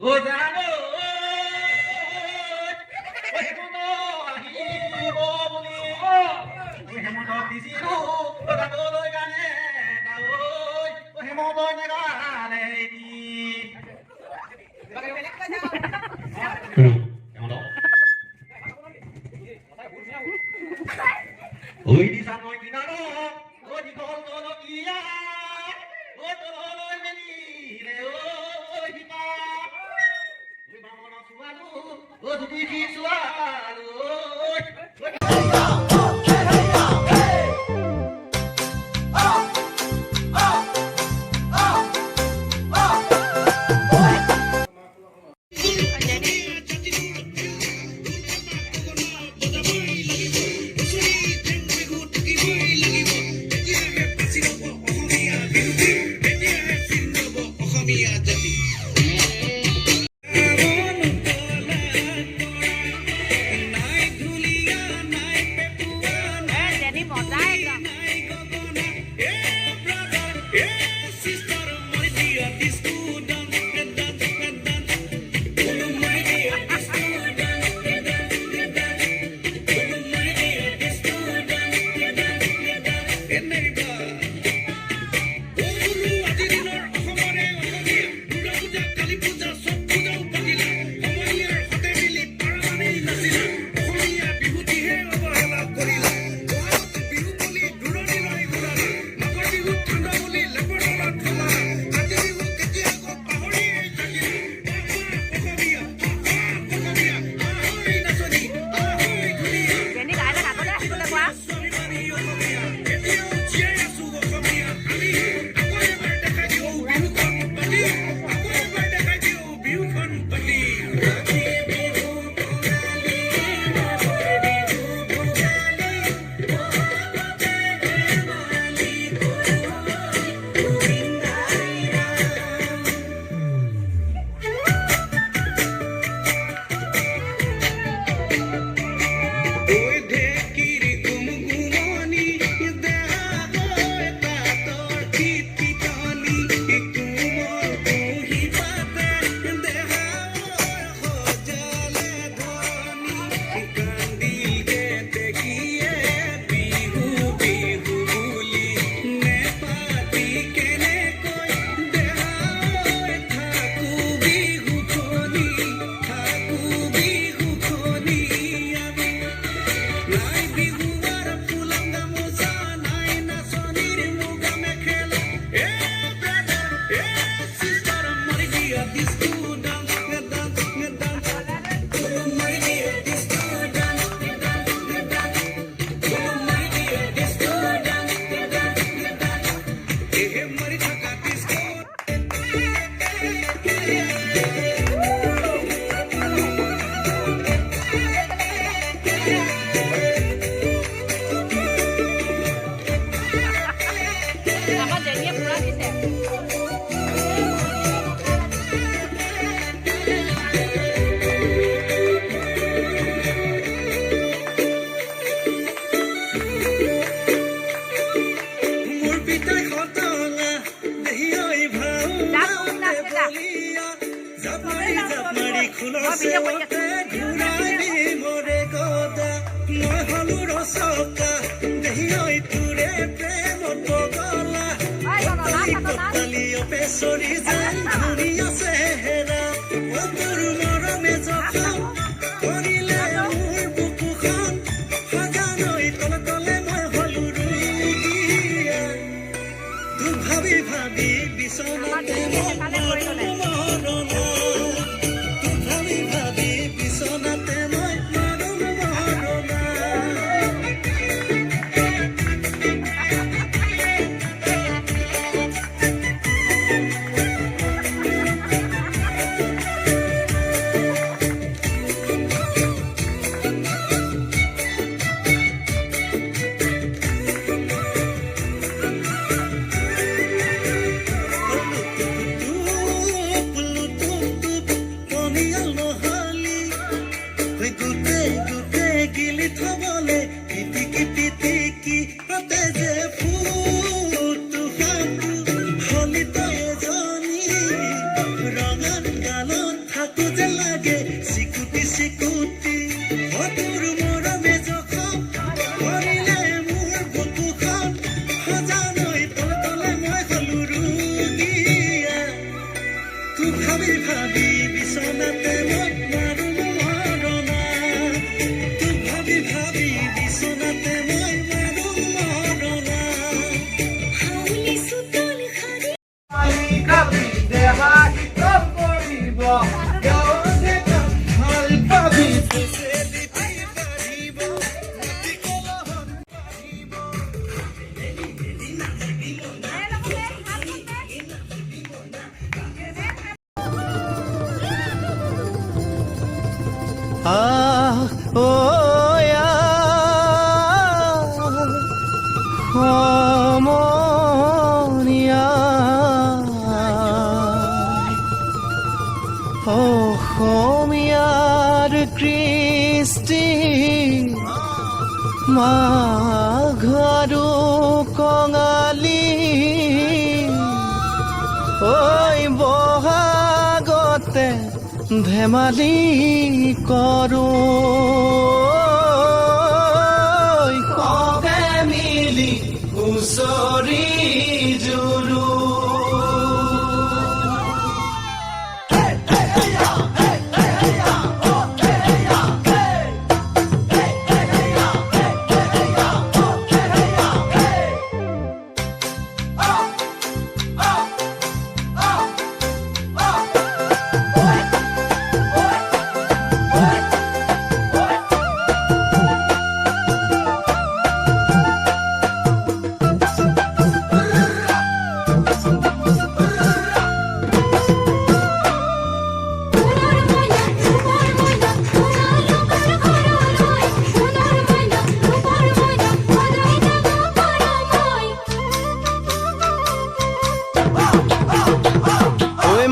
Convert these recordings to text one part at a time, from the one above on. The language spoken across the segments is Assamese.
ও জানো হেমন্ত আহিব বুলি হেমন্তক দিছিলো গাবলৈ গানে হেমন্ত নেগালে ওই দিশা মই কিনাৰো ও দীঘল জলকীয়া ও তললৈ মেলিলে ও শিপা ঐ বামন ছোৱালো ও দুদিশী ছোৱালো কথাটো যে লাগে চিকুটি চিকুটি তোৰ মৰমে জখম কৰিলে মোৰ বুকুখন সজানৈ তলে তলে মই হলো ৰোগীয়া তোক ভাবি ভাবি বিচনাতে মই মাৰো মৰণা তোক ভাবি ভাবি বিচনাতে মই মাৰো মৰণা হাউলি চুতল খানি অসমীয়াৰ কৃষ্টি মাঘৰো কঙালী ঐ বহাগতে ধেমালি কৰোঁ কবে মিলি হুঁচৰি জুৰু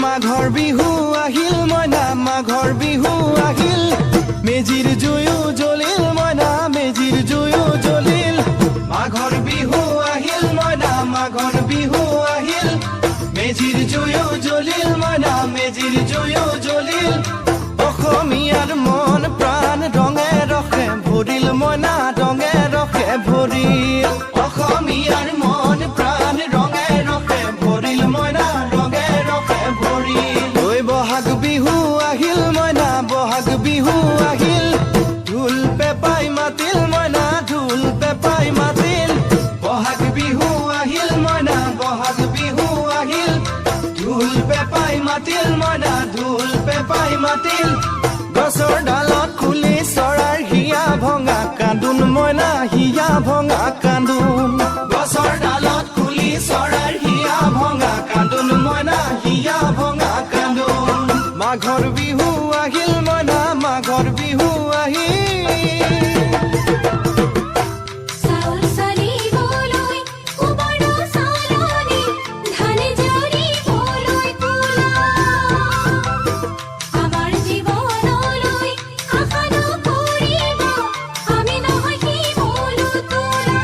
মাঘৰ বিহু আহিল মইনা মাঘৰ বিহু আহিল মেজিৰ জুয়ো জ্বলিল মইনা মেজিৰ জুয়ো জ্বলিল মাঘৰ বিহু আহিল মইনা মাঘৰ বিহু আহিল মেজিৰ জুয়ো জ্বলিল মইনা মেজিৰ জুয়ো জ্বলিল অসমীয়াৰ মন প্ৰাণ ৰঙে ৰসে ভৰিল মইনা ৰঙে ৰসে ভৰিল অসমীয়াৰ মন প্ৰাণ ৰঙে ৰসে ভৰিল মইনা ৰঙে ৰসে ভৰিল ঐ বহাগ বিহু আহিল মইনা বহাগ বিহু আহিল ঢোল পেপাই মাতিল মইনা ঢোল পেপাই মাতিল বহাগ বিহু আহিল মইনা বহাগ বিহু আহিল ঢোল পেপাই মাতিল মইনা ঢোল পেপাই মাতিল গছৰ ডালত খুলি চৰাৰ হিয়া ভঙা কান্দোন মইনা হিয়া ভঙা কান্দোন গছৰ ডালত খুলি চৰাৰ হিয়া ভঙা কান্দোন মইনা হিয়া ভঙা কান্দোন মাঘৰ বিহু আহিল মইনা মাঘৰ বিহু আহিল চাউল চালিবলৈ কুবাৰ চালনি ধান জৰিবলৈ কোলা আমাৰ জীৱনলৈ আশা নকৰিব আমি নহয় শিমলু তোলা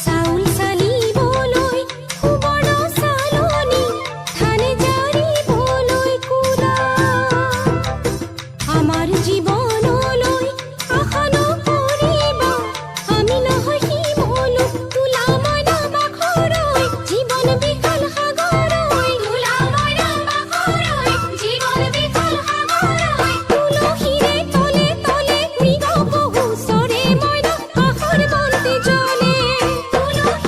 চাউল চালিবলৈ কুবাৰ চালনি ধান জৰিবলৈ কোলা আমাৰ জীৱনলৈ আশা নকৰিব আমি নহয় শিমলু তোলা মইনা বাখৰৈ জীৱন বিশাল সাগৰৈ তোলা মইনা বাখৰৈ জীৱন বিশাল সাগৰৈ তুলসীৰে তলে তলে মৃগ পহু চৰে মইনা আশাৰ বন্তি জ্বলে তুলসী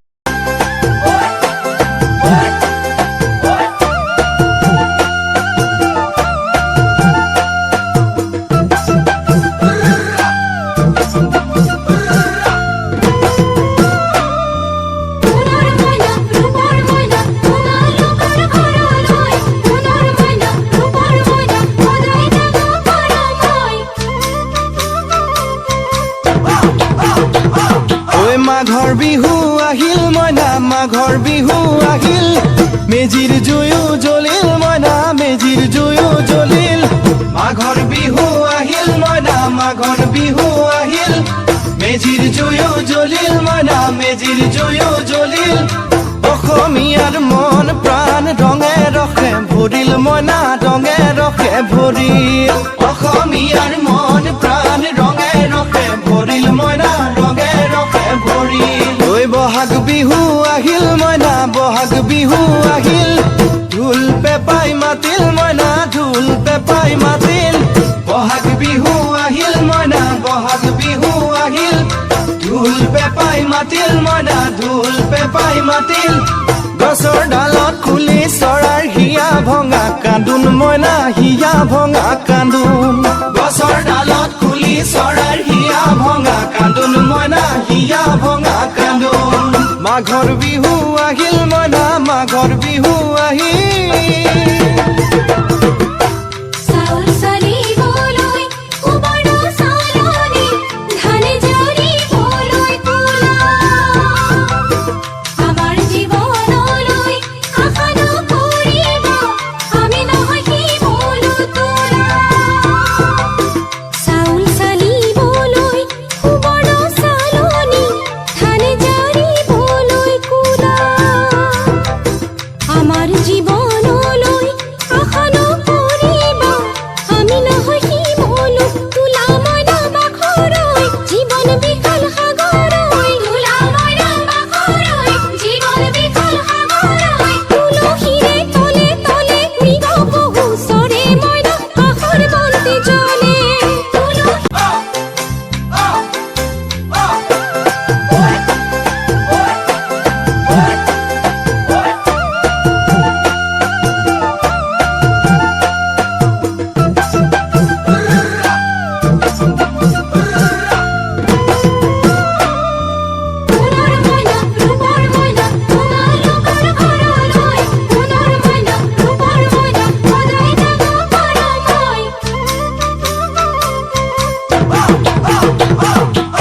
সোণৰ মইনা ৰূপৰ মইনা সোণালোকৰ ঘৰলৈ সোণৰ মইনা ৰূপৰ মইনা সদায় যাব পাৰো মই ঐ মাঘৰ বিহু আহিল মইনা মাঘৰ বিহু আহিল মেজিৰ জুয়ো জ্বলিল মইনা মেজিৰ জুয়ো জ্বলিল মাঘৰ বিহু আহিল মইনা মাঘৰ বিহু আহিল মেজিৰ জুয়ো জ্বলিল মইনা মেজিৰ জুয়ো জ্বলিল অসমীয়াৰ মন প্ৰাণ ৰঙে ৰসে ভৰিল মইনা ৰঙে ৰসে ভৰিল অসমীয়াৰ মন প্ৰাণ ৰঙে ৰসে ভৰিল মইনা ৰঙে ৰসে ভৰিল ঐ বহাগ বিহু আহিল মইনা বহাগ বিহু আহিল ঢোল পেপাই মাতিল মইনা ঢোল পেপাই মাতিল বহাগ বিহু আহিল মইনা বহাগ বিহু আহিল ঢোল পেপাই মাতিল মইনা ঢোল পেপাই মাতিল গছৰ ডালত খুলি চৰাৰ হিয়া ভঙা কান্দোন মইনা হিয়া ভঙা কান্দোন গছৰ ডালত খুলি চৰাৰ হিয়া ভঙা কান্দোন মইনা হিয়া ভঙা কান্দোন মাঘৰ বিহু আহিল মইনা মাঘৰ বিহু আহিল চাউল চালিবলৈ উবন চালনি ধান জৰিবলৈ তোলা আমাৰ জীৱনলৈ আশা নকৰিব আমি নহয় শিমলু তোলা চাউল চালিবলৈ উবন চালনি ধান জৰিবলৈ কোলা আমাৰ জীৱনলৈ আশা নকৰিব আমি নহয় শিমলু তোলা মইনা বাখৰৈ জীৱন বিশাল সাগৰৈ তোলা মইনা বাখৰৈ জীৱন বিশাল সাগৰৈ তুলসীৰে তলে তলে মৃগ পহু চৰে মইনা কাষৰ বন্তি জ্বলে সোণৰ মইনা ৰূপৰ মইনা তোমালোকৰ ঘৰলৈ সোণৰ মইনা ৰূপৰ মইনা সদায় যাব পাৰো মই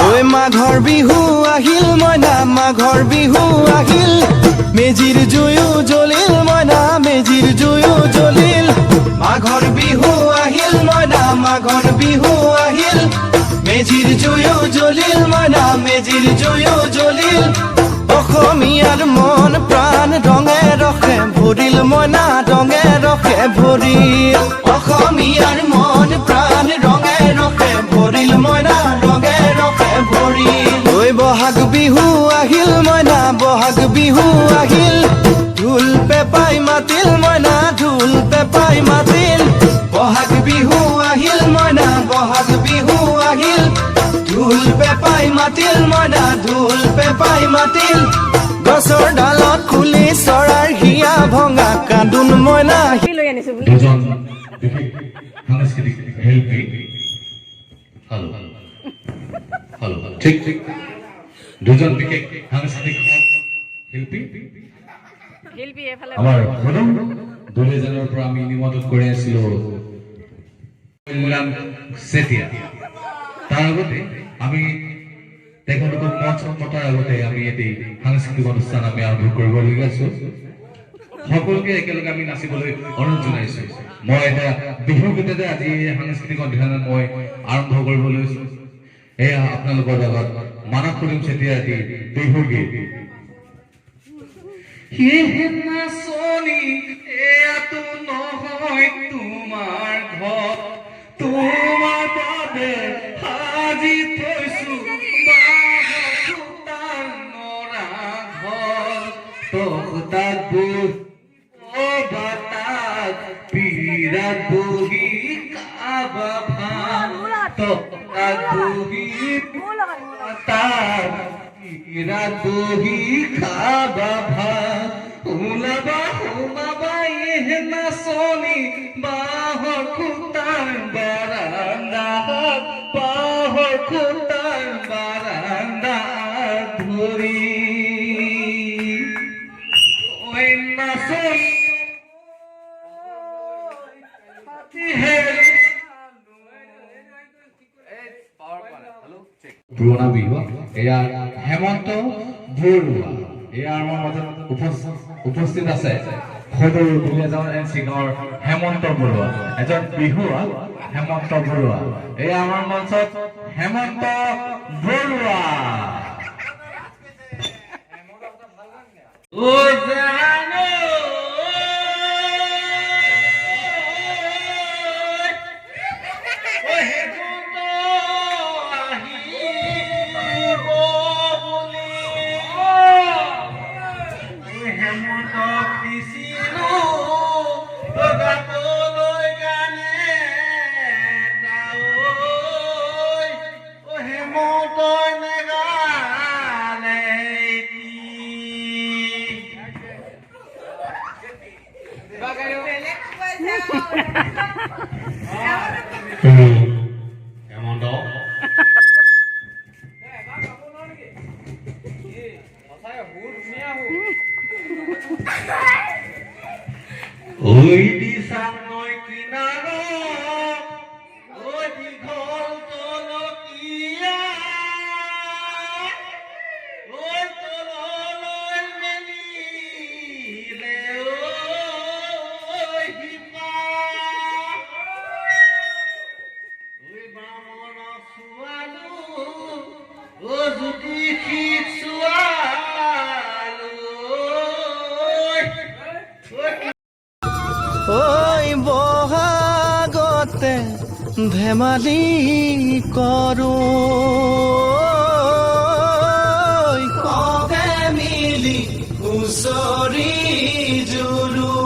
ঐ মাঘৰ বিহু আহিল মইনা মাঘৰ বিহু আহিল মেজিৰ জুয়ো জ্বলিল মইনা মেজিৰ জুয়ো জ্বলিল মাঘৰ বিহু আহিল মইনা মাঘৰ বিহু আহিল মেজিৰ জুয়ো জ্বলিল মইনা মেজিৰ জুয়ো জ্বলিল অসমীয়াৰ মন প্ৰাণ ৰঙে ৰসে ভৰিল মইনা ৰঙে ৰসে ভৰিল অসমীয়াৰ মন প্ৰাণ ৰঙে ৰসে ভৰিল মইনা ৰঙে ৰসে ভৰিল ঐ বহাগ বিহু আহিল মইনা বহাগ বিহু আহিল ঢোল পেপাই মাতিল মইনা ঢোল পেপাই মাতিল বহাগ বিহু আহিল মইনা বহাগ বিহু আহিল ঢোল পেপাই মাতিল মইনা ঢোল পেপাই মাতিল গছৰ ডালত খুলি চৰাৰ হিয়া ভঙা কান্দোন মইনা দুজন বিশেষ সাংস্কৃতিক শিল্পী হ্যালো হ্যালো ঠিক ঠিক দুজন বিশেষ সাংস্কৃতিক শিল্পী আমাৰ প্ৰথম দুলেজনৰ পৰা আমি নিমন্ত্ৰণ কৰি আছিলো চেতিয়া তাৰ আগতে আমি তেখেতলোকক মঞ্চ মতাৰ আগতে আমি এটি সাংস্কৃতিক অনুষ্ঠান আমি আৰম্ভ কৰিবলগীয়া আছো সকলোকে একেলগে আমি নাচিবলৈ অনুৰোধ জনাইছো মই এটা বিহুৰ গীতেৰে আজি এই সাংস্কৃতিক অনুষ্ঠান মই আৰম্ভ কৰিব লৈছো এয়া আপোনালোকৰ লগত মানৱ কৰিম চেতিয়া এটি বিহুৰ গীত হে নাচনি এয়াতো নহয় তোমাৰ ঘৰ তোমাৰ বাবে সাজি থৈছো বাঁহৰ নৰা ঘৰ তখতাত বাতাত পিৰাত বহি কাবা ভাত তখতাত বহি বাতাত পিৰাত বহি খাবা ভাত ওলাবা সোমাবা এহে নাচনি বাঁহৰ খুটাৰ বাৰান্দাত বাঁহৰ খুটাৰ বাৰান্দাত ধৰি ঐ নাচনি পুৰণা বিহু এয়া হেমন্ত বৰুৱা এয়া আমাৰ মাজত উপস্থিত আছে সদৌ দুলীয়াজান এনচিঙৰ হেমন্ত বৰুৱা এজন বিহুৱা হেমন্ত বৰুৱা এয়া আমাৰ মঞ্চত হেমন্ত বৰুৱা ও জানো হেমন্ত ঐ দিশা নৈ কিনাৰত ঐ দীঘল জলকীয়া ঐ তললৈ মেলিলে ঐ শিপা ঐ বামন ছোৱালো ঐ জ্যোতিষীক ছোৱালো ঐ বহাগতে ধেমালি কৰো কবে মিলি হুঁচৰি জুৰো